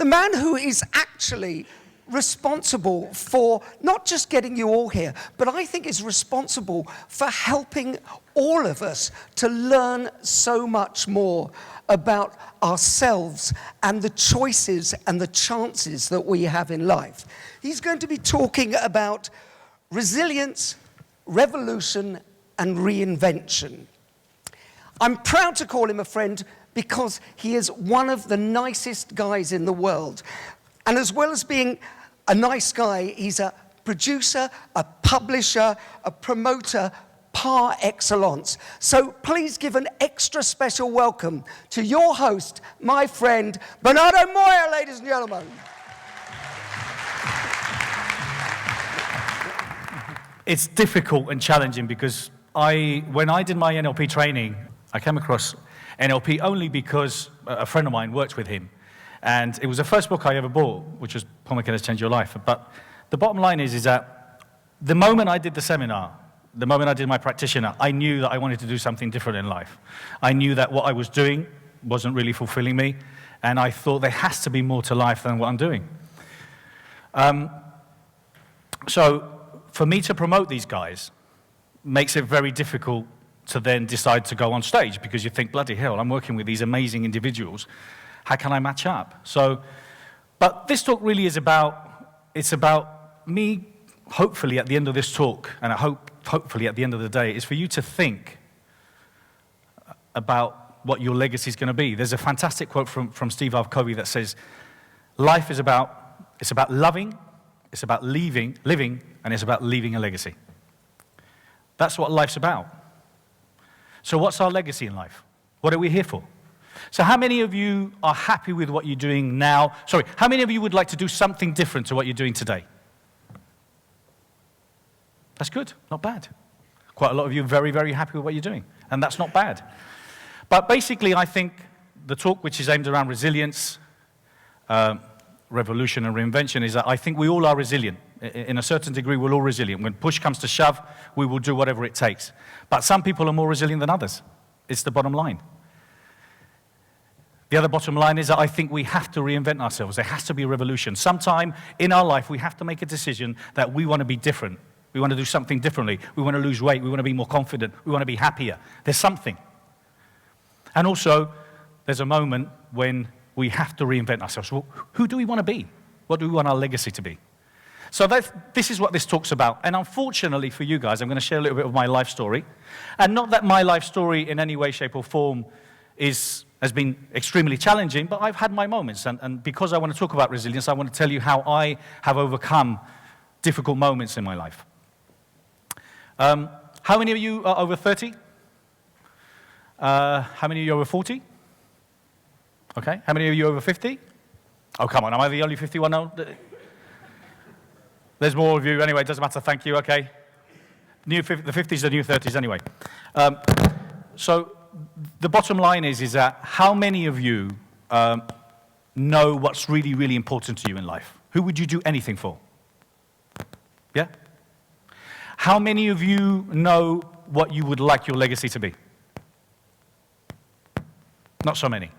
The man who is actually responsible for not just getting you all here, but I think is responsible for helping all of us to learn so much more about ourselves and the choices and the chances that we have in life. He's going to be talking about resilience, revolution, and reinvention. I'm proud to call him a friend because he is one of the nicest guys in the world. And as well as being a nice guy, he's a producer, a publisher, a promoter par excellence. So please give an extra special welcome to your host, my friend, Bernardo Moya, ladies and gentlemen. It's difficult and challenging because when I did my NLP training, I came across NLP only because a friend of mine worked with him. And it was the first book I ever bought, which was Paul McKenna's Change Your Life. But the bottom line is that the moment I did the seminar, the moment I did my practitioner, I knew that I wanted to do something different in life. I knew that what I was doing wasn't really fulfilling me, and I thought there has to be more to life than what I'm doing. So for me to promote these guys makes it very difficult to then decide to go on stage, because you think, bloody hell, I'm working with these amazing individuals. How can I match up? But this talk really is about me, hopefully at the end of this talk, and I hope hopefully at the end of the day, is for you to think about what your legacy is going to be. There's a fantastic quote from Steve Covey that says, life is about loving, it's about living, and it's about leaving a legacy. That's what life's about. So what's our legacy in life? What are we here for? So how many of you are happy with what you're doing now? Sorry, how many of you would like to do something different to what you're doing today? That's good, not bad. Quite a lot of you are very, very happy with what you're doing, and that's not bad. But basically, I think the talk, which is aimed around resilience, revolution and reinvention, is that I think we all are resilient. In a certain degree, we're all resilient. When push comes to shove, we will do whatever it takes. But some people are more resilient than others. It's the bottom line. The other bottom line is that I think we have to reinvent ourselves. There has to be a revolution. Sometime in our life, we have to make a decision that we want to be different. We want to do something differently. We want to lose weight. We want to be more confident. We want to be happier. There's something. And also, there's a moment when we have to reinvent ourselves. Well, who do we want to be? What do we want our legacy to be? So this is what this talk's about. And unfortunately for you guys, I'm going to share a little bit of my life story. And not that my life story in any way, shape, or form has been extremely challenging, but I've had my moments. And because I want to talk about resilience, I want to tell you how I have overcome difficult moments in my life. How many of you are over 30? How many of you are over 40? Okay. How many of you are over 50? Oh, come on. Am I the only 51 now? There's more of you. Anyway, it doesn't matter. Thank you. Okay. The 50s are new 30s anyway. So the bottom line is that how many of you know what's really, really important to you in life? Who would you do anything for? Yeah? How many of you know what you would like your legacy to be? Not so many.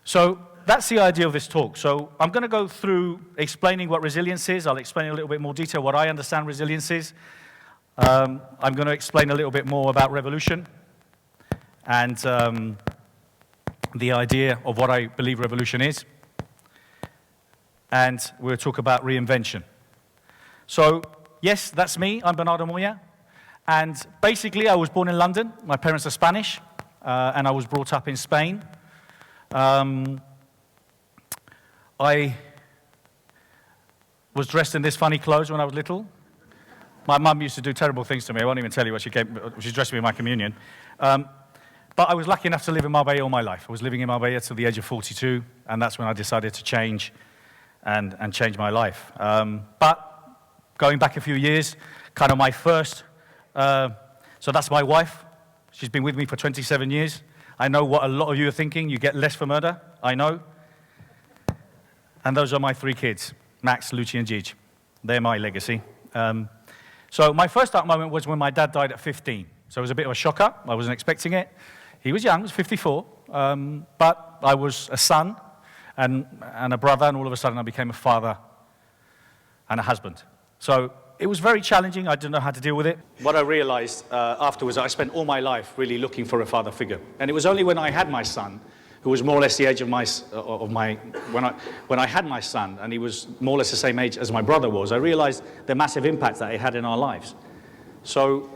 So that's the idea of this talk. So I'm going to go through explaining what resilience is. I'll explain in a little bit more detail what I understand resilience is. I'm going to explain a little bit more about revolution and the idea of what I believe revolution is. And we'll talk about reinvention. So, yes, that's me. I'm Bernardo Moya. And basically, I was born in London. My parents are Spanish. And I was brought up in Spain. I was dressed in this funny clothes when I was little. My mum used to do terrible things to me. I won't even tell you what she dressed me in my communion. But I was lucky enough to live in Marbella all my life. I was living in Marbella till the age of 42, and that's when I decided to change and change my life. But going back a few years, kind of my first, so that's my wife. She's been with me for 27 years. I know what a lot of you are thinking. You get less for murder. I know. And those are my 3 kids, Max, Lucy, and Gigi. They're my legacy. So my first dark moment was when my dad died at 15. So it was a bit of a shocker. I wasn't expecting it. He was young, he was 54. But I was a son, and a brother, and all of a sudden I became a father and a husband. So it was very challenging. I didn't know how to deal with it. What I realized afterwards, I spent all my life really looking for a father figure. And it was only when I had my son, who was more or less the age of when I had my son, and he was more or less the same age as my brother was, I realized the massive impact that it had in our lives. So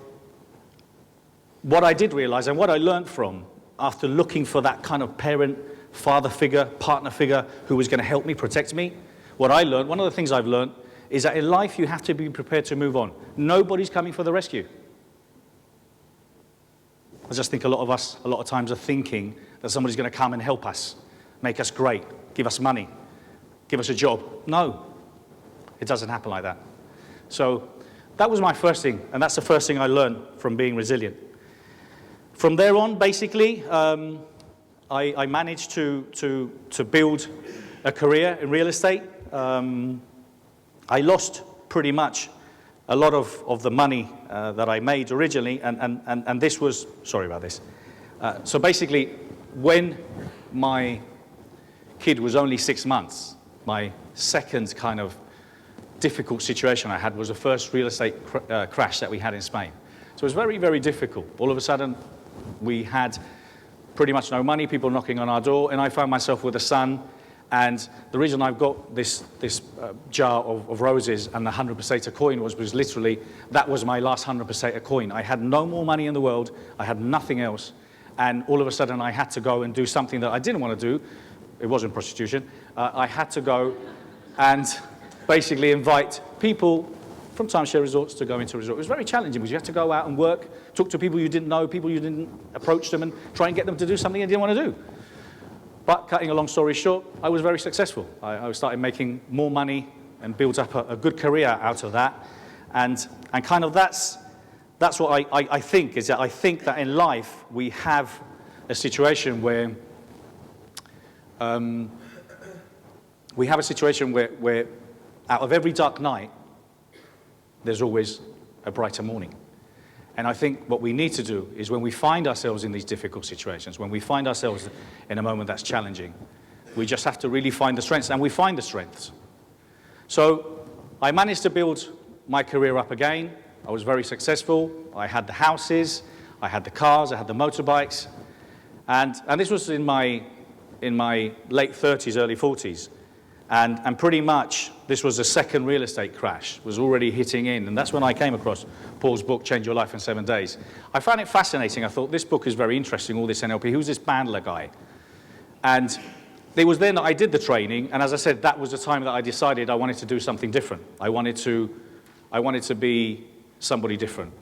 what I did realize, and what I learned from, after looking for that kind of parent, father figure, partner figure, who was going to help me, protect me, what I learned, one of the things I've learned, is that in life you have to be prepared to move on. Nobody's coming for the rescue. I just think a lot of us, a lot of times, are thinking that somebody's going to come and help us, make us great, give us money, give us a job. No, it doesn't happen like that. So that was my first thing, and that's the first thing I learned from being resilient. From there on, basically, I managed to build a career in real estate. I lost pretty much a lot of the money that I made originally, and this was, sorry about this. So basically, when my kid was only 6 months, my second kind of difficult situation I had was the first real estate crash that we had in Spain. So it was very, very difficult. All of a sudden, we had pretty much no money, people knocking on our door, and I found myself with a son. And the reason I've got this jar of roses and the 100 peseta coin was because literally that was my last 100 peseta coin. I had no more money in the world. I had nothing else. And all of a sudden I had to go and do something that I didn't want to do. It wasn't prostitution. I had to go and basically invite people from timeshare resorts to go into a resort. It was very challenging because you had to go out and work, talk to people you didn't know, people you didn't approach them, and try and get them to do something they didn't want to do. But cutting a long story short, I was very successful. I started making more money and built up a good career out of that. And kind of that's what I think, is that I think that in life we have a situation where where out of every dark night, there's always a brighter morning. And I think what we need to do is when we find ourselves in these difficult situations, when we find ourselves in a moment that's challenging, we just have to really find the strengths, and we find the strengths. So I managed to build my career up again. I was very successful. I had the houses, I had the cars, I had the motorbikes. And this was in my late 30s, early 40s. And pretty much this was the second real estate crash, was already hitting in. And that's when I came across Paul's book, Change Your Life in 7 Days. I found it fascinating. I thought, this book is very interesting, all this NLP. Who's this Bandler guy? And it was then that I did the training. And as I said, that was the time that I decided I wanted to do something different. I wanted to be somebody different.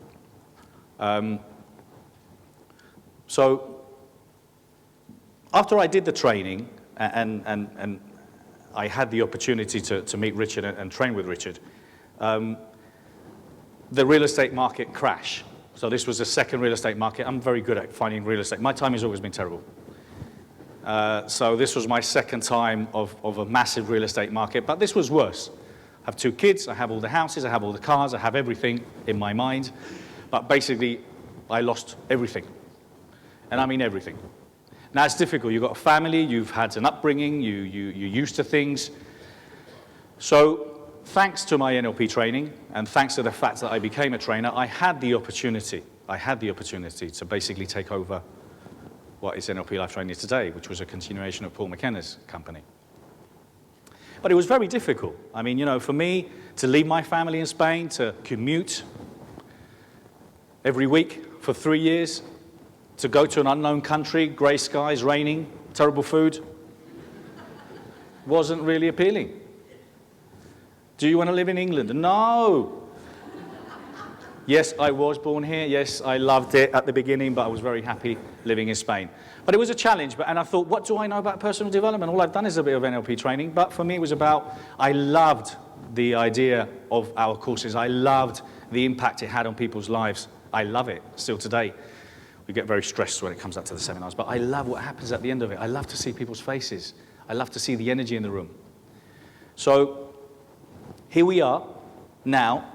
So after I did the training and I had the opportunity to meet Richard and train with Richard, the real estate market crashed. So this was the second real estate market. I'm very good at finding real estate. My time has always been terrible. So this was my second time of a massive real estate market, but this was worse. I have 2 kids, I have all the houses, I have all the cars, I have everything in my mind, but basically I lost everything. And I mean everything. Now it's difficult. You've got a family, you've had an upbringing, you're used to things. So thanks to my NLP training and thanks to the fact that I became a trainer, I had the opportunity to basically take over what is NLPLife Training today, which was a continuation of Paul McKenna's company. But it was very difficult. I mean, you know, for me to leave my family in Spain, to commute every week for 3 years, to go to an unknown country, grey skies, raining, terrible food, wasn't really appealing. Do you want to live in England? No. Yes, I was born here. Yes, I loved it at the beginning, but I was very happy living in Spain. But it was a challenge, and I thought, what do I know about personal development? All I've done is a bit of NLP training, but for me it was about, I loved the idea of our courses. I loved the impact it had on people's lives. I love it still today. We get very stressed when it comes up to the seminars, but I love what happens at the end of it. I love to see people's faces. I love to see the energy in the room. So here we are now,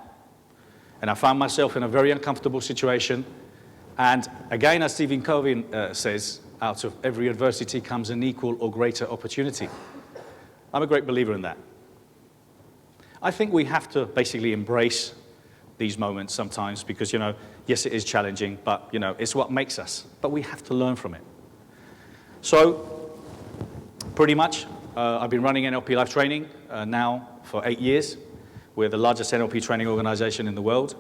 and I found myself in a very uncomfortable situation. And again, as Stephen Covey says, out of every adversity comes an equal or greater opportunity. I'm a great believer in that. I think we have to basically embrace these moments sometimes because, yes, it is challenging, but, it's what makes us. But we have to learn from it. So, pretty much, I've been running NLPLife training now for 8 years. We're the largest NLP training organization in the world.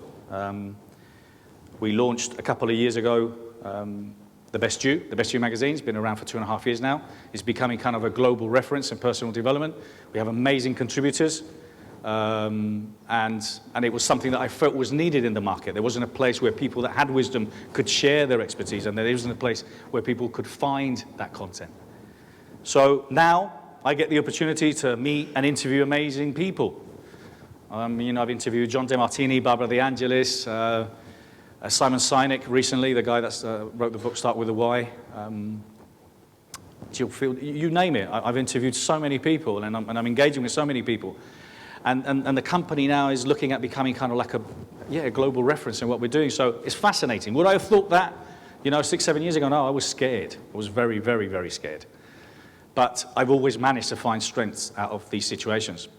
We launched a couple of years ago The Best You magazine. It's been around for 2.5 years now. It's becoming kind of a global reference in personal development. We have amazing contributors. And it was something that I felt was needed in the market. There wasn't a place where people that had wisdom could share their expertise, and there isn't a place where people could find that content. So now I get the opportunity to meet and interview amazing people. I've interviewed John DeMartini, Barbara De Angelis, Simon Sinek recently, the guy that wrote the book Start With a Why. Jill Field, you name it. I've interviewed so many people, and I'm engaging with so many people. And the company now is looking at becoming kind of like a global reference in what we're doing. So it's fascinating. Would I have thought that, 6, 7 years ago? No, I was scared. I was very, very, very scared. But I've always managed to find strengths out of these situations.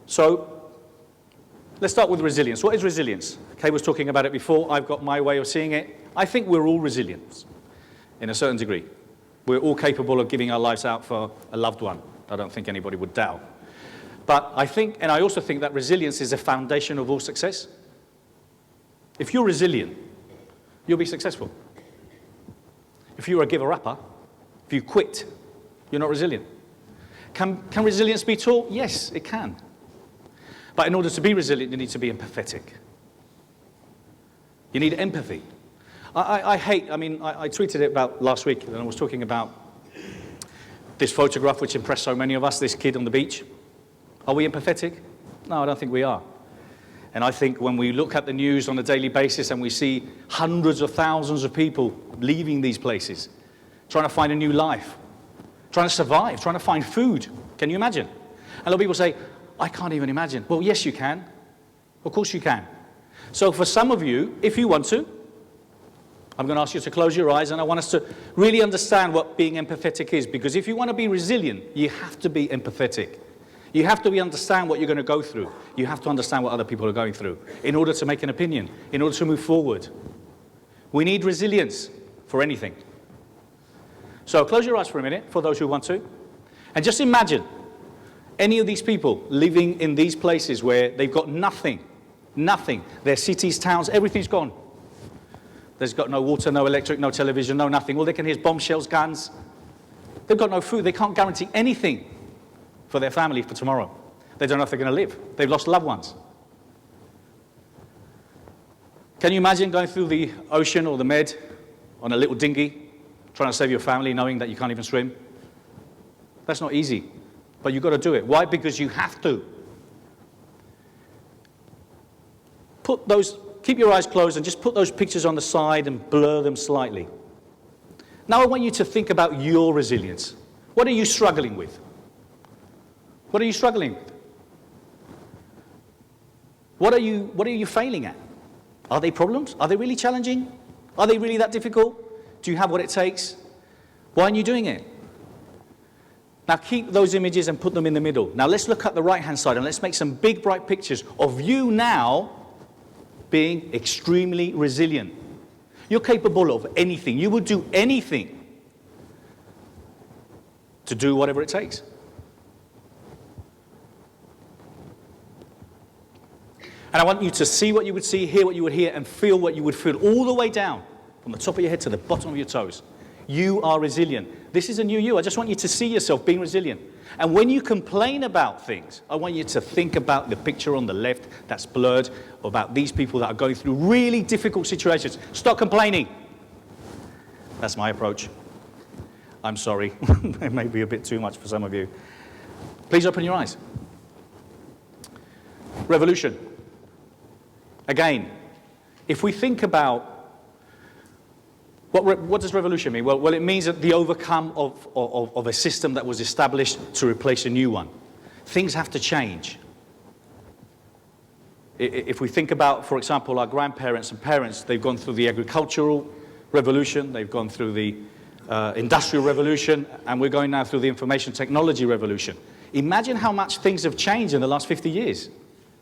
So let's start with resilience. What is resilience? Kay was talking about it before. I've got my way of seeing it. I think we're all resilient in a certain degree. We're all capable of giving our lives out for a loved one. I don't think anybody would doubt. But I also think that resilience is a foundation of all success. If you're resilient, you'll be successful. If you're a giver-upper, if you quit, you're not resilient. Can resilience be taught? Yes, it can. But in order to be resilient, you need to be empathetic. You need empathy. I tweeted it about last week, and I was talking about this photograph which impressed so many of us, this kid on the beach. Are we empathetic? No, I don't think we are. And I think when we look at the news on a daily basis and we see hundreds of thousands of people leaving these places, trying to find a new life, trying to survive, trying to find food. Can you imagine? And a lot of people say, I can't even imagine. Well, yes, you can. Of course you can. So for some of you, if you want to, I'm going to ask you to close your eyes, and I want us to really understand what being empathetic is, because if you want to be resilient, you have to be empathetic. You have to understand what you're going to go through. You have to understand what other people are going through in order to make an opinion, in order to move forward. We need resilience for anything. So close your eyes for a minute, for those who want to, and just imagine any of these people living in these places where they've got nothing. Their cities, towns, everything's gone. There's got no water, no electric, no television, no nothing. All they can hear is bombshells, guns. They've got no food. They can't guarantee anything for their family for tomorrow. They don't know if they're going to live. They've lost loved ones. Can you imagine going through the ocean or the Med on a little dinghy, trying to save your family, knowing that you can't even swim? That's not easy, but you've got to do it. Why? Because you have to. Keep your eyes closed and just put those pictures on the side and blur them slightly. Now I want you to think about your resilience. What are you struggling with? What are you struggling with? What are you failing at? Are they problems? Are they really challenging? Are they really that difficult? Do you have what it takes? Why aren't you doing it? Now keep those images and put them in the middle. Now let's look at the right-hand side and let's make some big, bright pictures of you now being extremely resilient. You're capable of anything. You would do anything to do whatever it takes. And I want you to see what you would see, hear what you would hear, and feel what you would feel all the way down, from the top of your head to the bottom of your toes. You are resilient. This is a new you. I just want you to see yourself being resilient. And when you complain about things, I want you to think about the picture on the left that's blurred, about these people that are going through really difficult situations. Stop complaining. That's my approach. I'm sorry. It may be a bit too much for some of you. Please open your eyes. Revolution. Again, if we think about what does revolution mean? Well, it means that the overcome of a system that was established to replace a new one. Things have to change. If we think about, for example, our grandparents and parents, they've gone through the agricultural revolution, they've gone through the industrial revolution, and we're going now through the information technology revolution. Imagine how much things have changed in the last 50 years.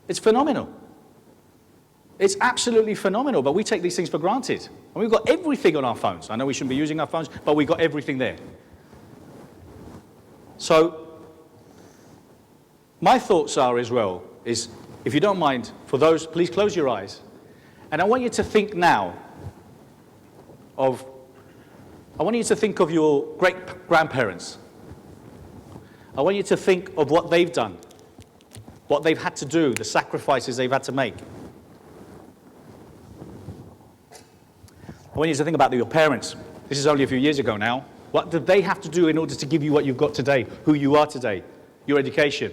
It's phenomenal. It's absolutely phenomenal, but we take these things for granted. And we've got everything on our phones. I know we shouldn't be using our phones, but we've got everything there. So, my thoughts are as well, is, if you don't mind, for those, please close your eyes. And I want you to think now of, I want you to think of your great-grandparents. I want you to think of what they've done, what they've had to do, the sacrifices they've had to make. I want you to think about your parents. This is only a few years ago now. What did they have to do in order to give you what you've got today, who you are today, your education?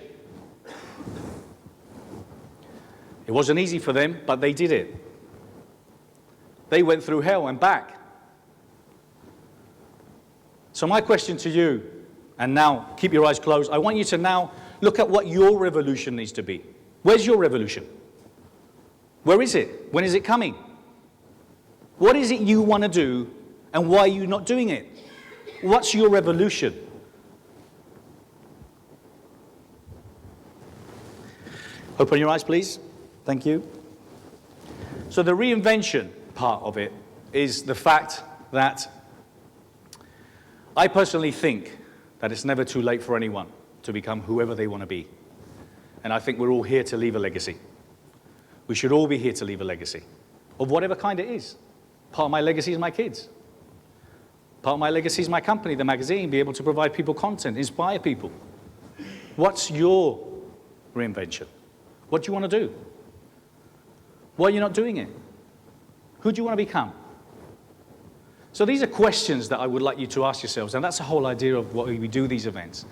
It wasn't easy for them, but they did it. They went through hell and back. So my question to you, and now keep your eyes closed, I want you to now look at what your revolution needs to be. Where's your revolution? Where is it? When is it coming? What is it you want to do, and why are you not doing it? What's your revolution? Open your eyes, please. Thank you. So the reinvention part of it is the fact that I personally think that it's never too late for anyone to become whoever they want to be. And I think we're all here to leave a legacy. We should all be here to leave a legacy, of whatever kind it is. Part of my legacy is my kids. Part of my legacy is my company, the magazine, be able to provide people content, inspire people. What's your reinvention? What do you want to do? Why are you not doing it? Who do you want to become? So these are questions that I would like you to ask yourselves, and that's the whole idea of why we do these events,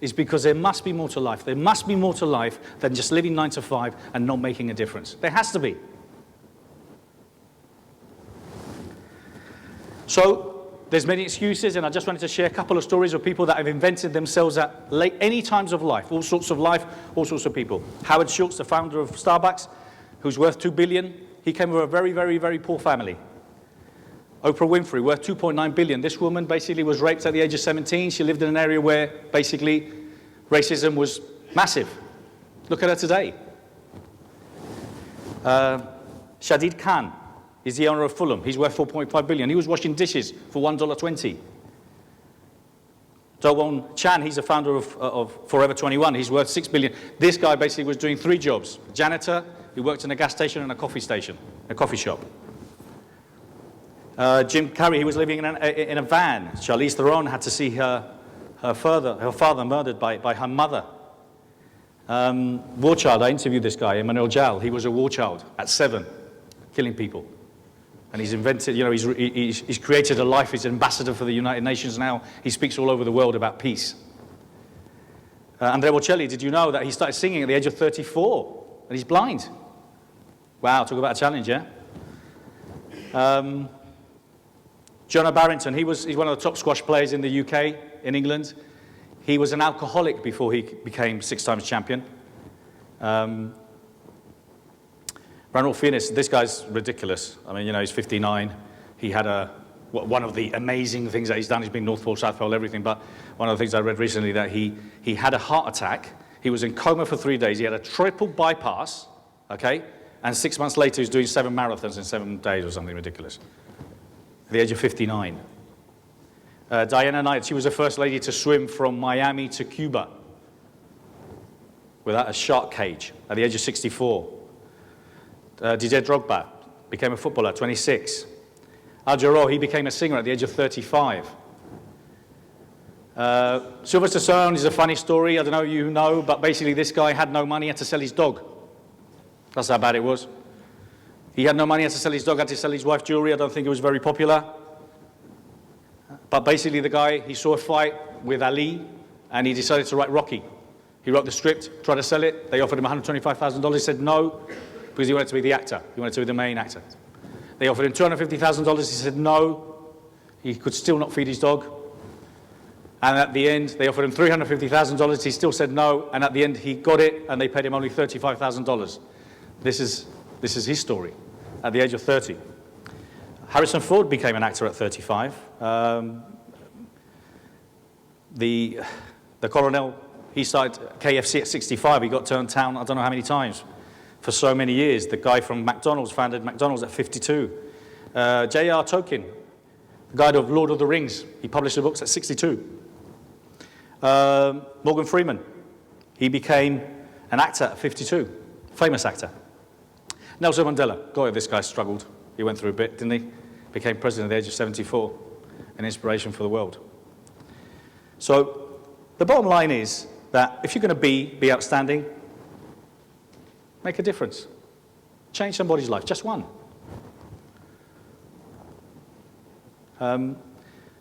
is because there must be more to life. There must be more to life than just living 9 to 5 and not making a difference. There has to be. So there's many excuses, and I just wanted to share a couple of stories of people that have invented themselves at any times of life, all sorts of people. Howard Schultz, the founder of Starbucks, who's worth $2 billion, he came from a very, very, very poor family. Oprah Winfrey, worth $2.9 billion. This woman basically was raped at the age of 17. She lived in an area where basically racism was massive. Look at her today. Shadid Khan is the owner of Fulham. He's worth $4.5 billion. He was washing dishes for $1.20. Do-won Chan, he's the founder of Forever 21. He's worth $6 billion. This guy basically was doing 3 jobs. Janitor, he worked in a gas station and a coffee shop. Jim Carrey, he was living in a van. Charlize Theron had to see her father murdered by her mother. War child, I interviewed this guy, Emmanuel Jal. He was a war child at 7, killing people. And he's invented, he's created a life. He's an ambassador for the United Nations now. He speaks all over the world about peace. Andrea Bocelli, did you know that he started singing at the age of 34? And he's blind. Wow, talk about a challenge, yeah? Jonah Barrington, he's one of the top squash players in the UK, in England. He was an alcoholic before he became 6 times champion. Ranulph Fiennes, this guy's ridiculous. I mean, he's 59. He had one of the amazing things that he's done, he's been North Pole, South Pole, everything, but one of the things I read recently that he had a heart attack. He was in coma for 3 days. He had a triple bypass, okay? And 6 months later, he was doing 7 marathons in 7 days or something ridiculous. At the age of 59. Diana Knight, she was the first lady to swim from Miami to Cuba without a shark cage at the age of 64. Didier Drogba became a footballer at 26. Al Jarreau, he became a singer at the age of 35. Sylvester Stallone is a funny story. I don't know if you know, but basically this guy had no money, had to sell his dog. That's how bad it was. He had no money, had to sell his dog, had to sell his wife's jewelry. I don't think it was very popular. But basically the guy, he saw a fight with Ali, and he decided to write Rocky. He wrote the script, tried to sell it. They offered him $125,000. He said no, because he wanted to be the actor. He wanted to be the main actor. They offered him $250,000. He said no. He could still not feed his dog. And at the end, they offered him $350,000. He still said no. And at the end, he got it, and they paid him only $35,000. This is his story at the age of 30. Harrison Ford became an actor at 35. the colonel, he started KFC at 65. He got turned down I don't know how many times for so many years. The guy from McDonald's founded McDonald's at 52. J.R. Tolkien, the guy of Lord of the Rings, he published the books at 62. Morgan Freeman, he became an actor at 52, famous actor. Nelson Mandela, God, this guy struggled. He went through a bit, didn't he? Became president at the age of 74, an inspiration for the world. So the bottom line is that if you're going to be outstanding, make a difference. Change somebody's life, just one.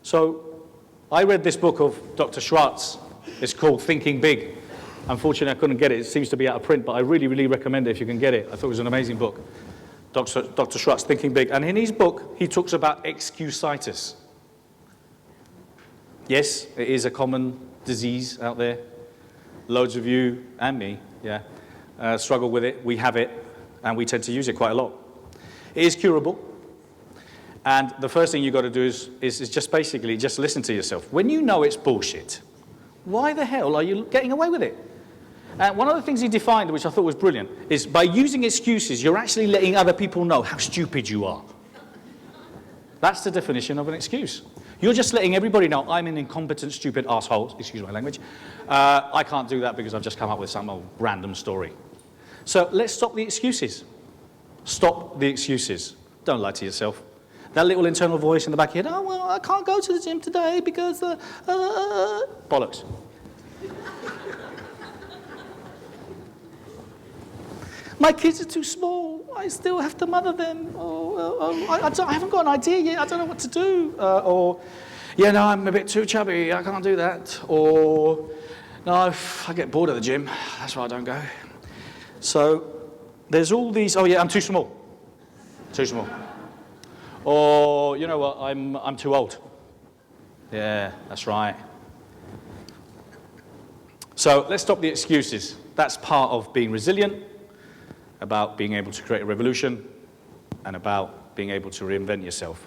So I read this book of Dr. Schwartz. It's called Thinking Big. Unfortunately, I couldn't get it. It seems to be out of print, but I really, really recommend it if you can get it. I thought it was an amazing book. Dr. Schwartz, Thinking Big. And in his book, he talks about excusitis. Yes, it is a common disease out there. Loads of you and me, struggle with it. We have it, and we tend to use it quite a lot. It is curable. And the first thing you've got to do is just basically just listen to yourself. When you know it's bullshit, why the hell are you getting away with it? And one of the things he defined, which I thought was brilliant, is by using excuses, you're actually letting other people know how stupid you are. That's the definition of an excuse. You're just letting everybody know, I'm an incompetent, stupid asshole, excuse my language. I can't do that because I've just come up with some old random story. So let's stop the excuses. Stop the excuses. Don't lie to yourself. That little internal voice in the back of your head, oh, well, I can't go to the gym today because, bollocks. My kids are too small. I still have to mother them. I haven't got an idea yet. I don't know what to do. I'm a bit too chubby. I can't do that. Or, no, I get bored at the gym. That's why I don't go. So there's all these, I'm too small. Too small. Or, you know what, I'm too old. Yeah, that's right. So let's stop the excuses. That's part of being resilient, about being able to create a revolution, and about being able to reinvent yourself.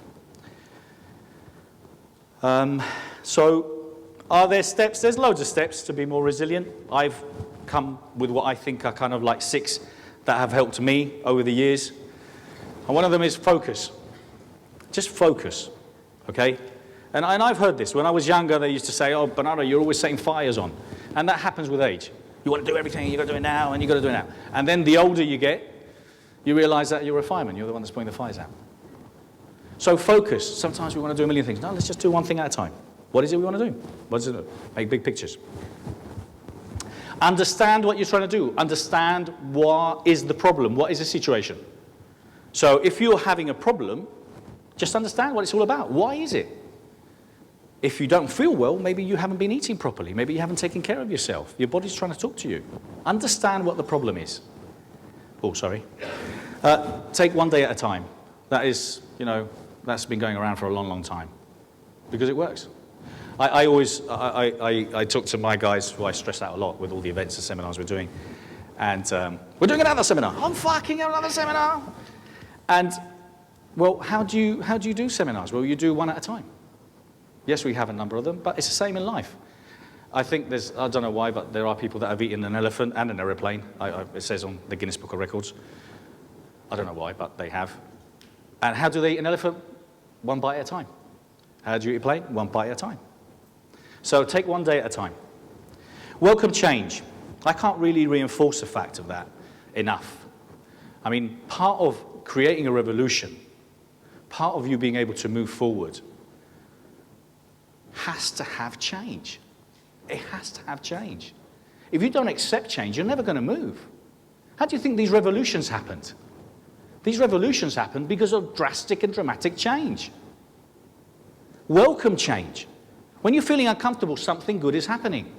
So are there steps? There's loads of steps to be more resilient. I've come with what I think are kind of like 6 that have helped me over the years. And one of them is focus. Just focus, okay? And I've heard this. When I was younger, they used to say, oh, Bernardo, you're always setting fires on. And that happens with age. You want to do everything, you've got to do it now, and you've got to do it now. And then the older you get, you realize that you're a fireman. You're the one that's putting the fires out. So focus. Sometimes we want to do a million things. No, let's just do one thing at a time. What is it we want to do? What does it do? Make big pictures. Understand what you're trying to do. Understand what is the problem. What is the situation? So if you're having a problem, just understand what it's all about. Why is it? If you don't feel well, maybe you haven't been eating properly. Maybe you haven't taken care of yourself. Your body's trying to talk to you. Understand what the problem is. Oh, sorry. Take one day at a time. That is, that's been going around for a long, long time. Because it works. I talk to my guys, who I stress out a lot with all the events and seminars we're doing. And we're doing another seminar. I'm fucking another seminar. And, well, how do you do seminars? Well, you do one at a time. Yes, we have a number of them, but it's the same in life. I think I don't know why, but there are people that have eaten an elephant and an aeroplane. It says on the Guinness Book of Records. I don't know why, but they have. And how do they eat an elephant? One bite at a time. How do you eat a plane? One bite at a time. So take one day at a time. Welcome change. I can't really reinforce the fact of that enough. I mean, part of creating a revolution, part of you being able to move forward, has to have change. It has to have change. If you don't accept change, you're never going to move. How do you think these revolutions happened? These revolutions happened because of drastic and dramatic change. Welcome change. When you're feeling uncomfortable, something good is happening.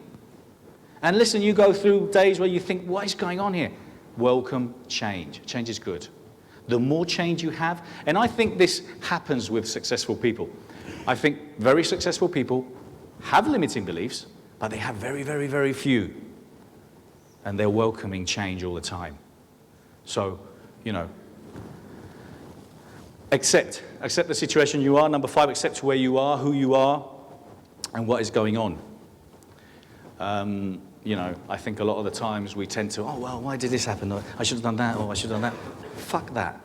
And listen, you go through days where you think, what is going on here? Welcome change. Change is good. The more change you have, and I think this happens with successful people. I think very successful people have limiting beliefs, but they have very, very, very few. And they're welcoming change all the time. So, accept the situation you are. Number 5, accept where you are, who you are, and what is going on. You know, I think a lot of the times we tend to, oh, well, why did this happen? Or, I should have done that, or I should have done that. Fuck that.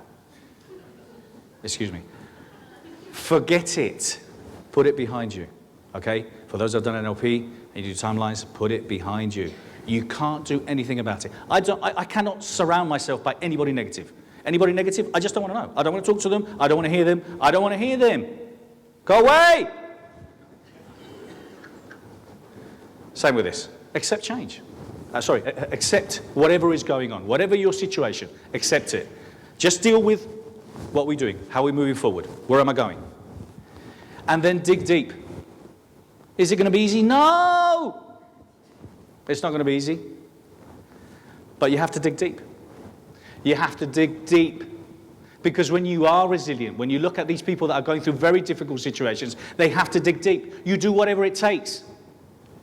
Excuse me. Forget it. Put it behind you, okay? For those who have done NLP, and you do timelines, put it behind you. You can't do anything about it. I cannot surround myself by anybody negative. Anybody negative, I just don't want to know. I don't want to talk to them. I don't want to hear them. I don't want to hear them. Go away! Same with this. Accept change. Accept whatever is going on. Whatever your situation, accept it. Just deal with what we're doing. How are we moving forward? Where am I going? And then dig deep. Is it going to be easy? No! It's not going to be easy. But you have to dig deep. You have to dig deep. Because when you are resilient, when you look at these people that are going through very difficult situations, they have to dig deep. You do whatever it takes.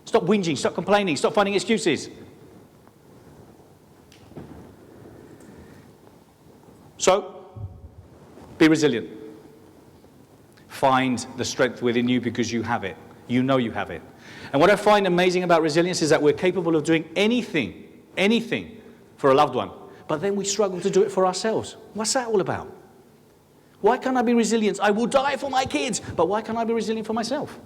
Stop whinging, stop complaining, stop finding excuses. So, be resilient. Find the strength within you because you have it. You know you have it. And what I find amazing about resilience is that we're capable of doing anything for a loved one. But then we struggle to do it for ourselves. What's that all about? Why can't I be resilient? I will die for my kids, but why can't I be resilient for myself?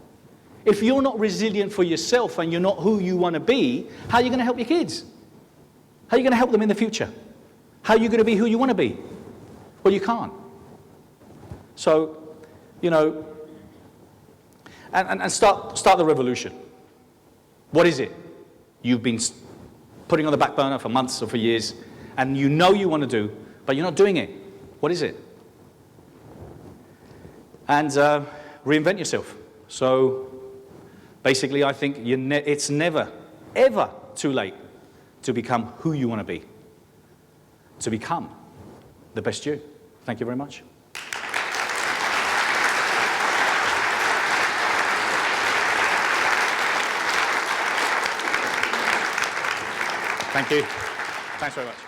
If you're not resilient for yourself and you're not who you want to be, how are you going to help your kids? How are you going to help them in the future? How are you going to be who you want to be? Well, you can't. So, you know, and start the revolution. What is it? You've been putting on the back burner for months or for years, and you know you want to do, but you're not doing it. What is it? And reinvent yourself. So basically, I think it's never, ever too late to become who you want to be, to become the best you. Thank you very much. Thank you. Thanks very much.